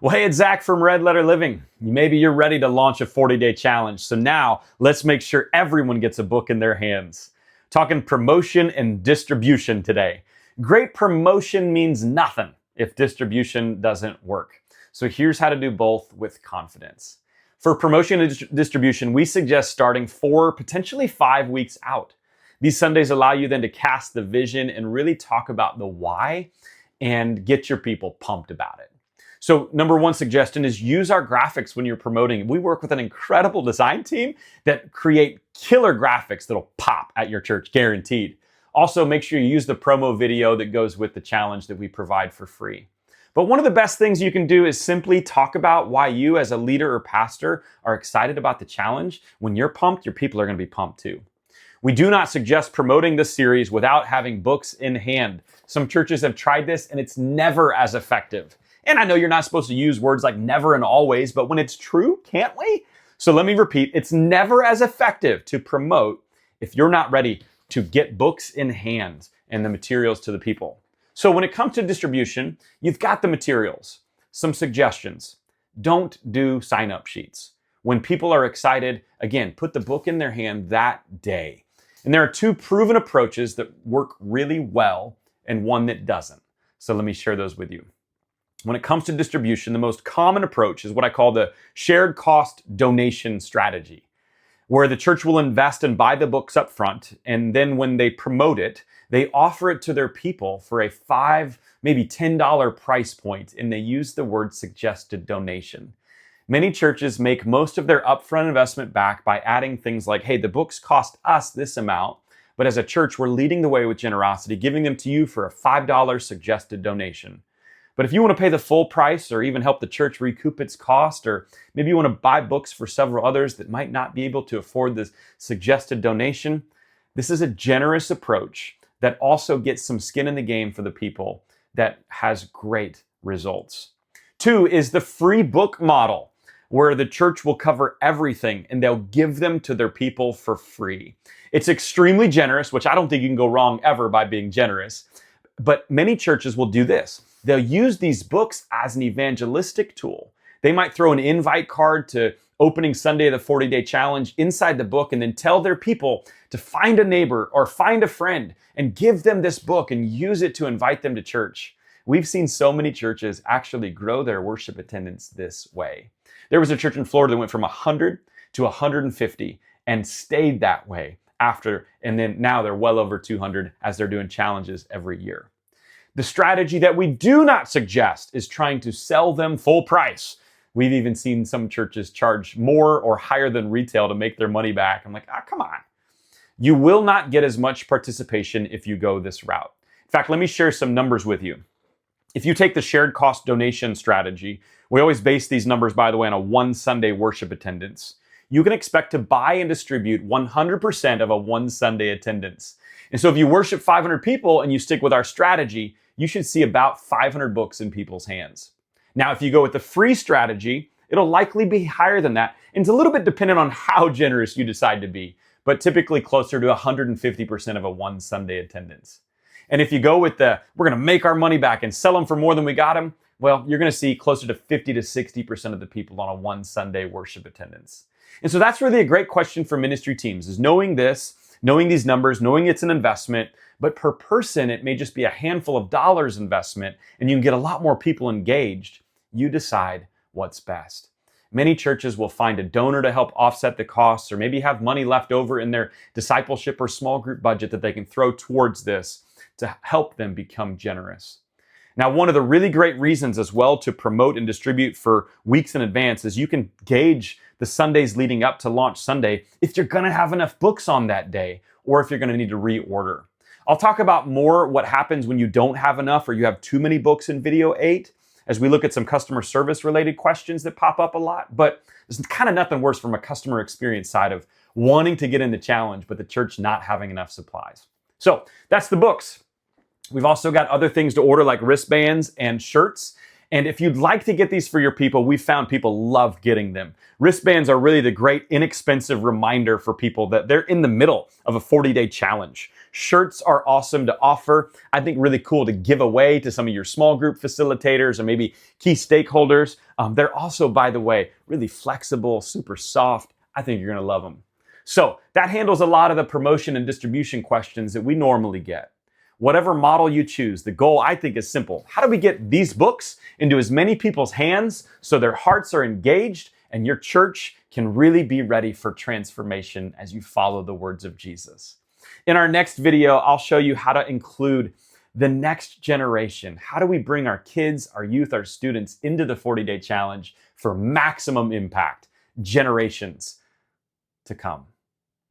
Well, hey, it's Zach from Red Letter Living. Maybe you're ready to launch a 40-day challenge. So now let's make sure everyone gets a book in their hands. Talking promotion and distribution today. Great promotion means nothing if distribution doesn't work. So here's how to do both with confidence. For promotion and distribution, we suggest starting 4, potentially 5 weeks out. These Sundays allow you then to cast the vision and really talk about the why and get your people pumped about it. So number one suggestion is use our graphics when you're promoting. We work with an incredible design team that create killer graphics that'll pop at your church, guaranteed. Also, make sure you use the promo video that goes with the challenge that we provide for free. But one of the best things you can do is simply talk about why you as a leader or pastor are excited about the challenge. When you're pumped, your people are going to be pumped too. We do not suggest promoting this series without having books in hand. Some churches have tried this and it's never as effective. And I know you're not supposed to use words like never and always, but when it's true, can't we? So let me repeat, it's never as effective to promote if you're not ready to get books in hand and the materials to the people. So when it comes to distribution, you've got the materials. Some suggestions. Don't do sign-up sheets. When people are excited, again, put the book in their hand that day. And there are 2 proven approaches that work really well and one that doesn't. So let me share those with you. When it comes to distribution, the most common approach is what I call the shared cost donation strategy, where the church will invest and buy the books up front, and then when they promote it, they offer it to their people for a $5, maybe $10 price point, and they use the word suggested donation. Many churches make most of their upfront investment back by adding things like, hey, the books cost us this amount, but as a church, we're leading the way with generosity, giving them to you for a $5 suggested donation. But if you want to pay the full price or even help the church recoup its cost, or maybe you want to buy books for several others that might not be able to afford this suggested donation, this is a generous approach that also gets some skin in the game for the people that has great results. 2 is the free book model, where the church will cover everything and they'll give them to their people for free. It's extremely generous, which I don't think you can go wrong ever by being generous. But many churches will do this. They'll use these books as an evangelistic tool. They might throw an invite card to opening Sunday of the 40-day challenge inside the book and then tell their people to find a neighbor or find a friend and give them this book and use it to invite them to church. We've seen so many churches actually grow their worship attendance this way. There was a church in Florida that went from 100 to 150 and stayed that way after, and then now they're well over 200 as they're doing challenges every year. The strategy that we do not suggest is trying to sell them full price. We've even seen some churches charge more or higher than retail to make their money back. I'm like, come on. You will not get as much participation if you go this route. In fact, let me share some numbers with you. If you take the shared cost donation strategy, we always base these numbers, by the way, on a 1 Sunday worship attendance. You can expect to buy and distribute 100% of a 1 Sunday attendance. And so if you worship 500 people and you stick with our strategy, you should see about 500 books in people's hands. Now, if you go with the free strategy, it'll likely be higher than that. And it's a little bit dependent on how generous you decide to be, but typically closer to 150% of a 1 Sunday attendance. And if you go with the, we're going to make our money back and sell them for more than we got them, well, you're going to see closer to 50 to 60% of the people on a 1 Sunday worship attendance. And so that's really a great question for ministry teams, is knowing this, knowing these numbers, knowing it's an investment, but per person, it may just be a handful of dollars investment, and you can get a lot more people engaged. You decide what's best. Many churches will find a donor to help offset the costs, or maybe have money left over in their discipleship or small group budget that they can throw towards this to help them become generous. Now, one of the really great reasons as well to promote and distribute for weeks in advance is you can gauge the Sundays leading up to launch Sunday if you're going to have enough books on that day or if you're going to need to reorder. I'll talk about more what happens when you don't have enough or you have too many books in video 8 as we look at some customer service related questions that pop up a lot. But there's kind of nothing worse from a customer experience side of wanting to get in the challenge, but the church not having enough supplies. So that's the books. We've also got other things to order like wristbands and shirts. And if you'd like to get these for your people, we found people love getting them. Wristbands are really the great inexpensive reminder for people that they're in the middle of a 40-day challenge. Shirts are awesome to offer. I think really cool to give away to some of your small group facilitators or maybe key stakeholders. They're also, by the way, really flexible, super soft. I think you're going to love them. So that handles a lot of the promotion and distribution questions that we normally get. Whatever model you choose, the goal I think is simple. How do we get these books into as many people's hands so their hearts are engaged and your church can really be ready for transformation as you follow the words of Jesus? In our next video, I'll show you how to include the next generation. How do we bring our kids, our youth, our students into the 40-day challenge for maximum impact, generations to come?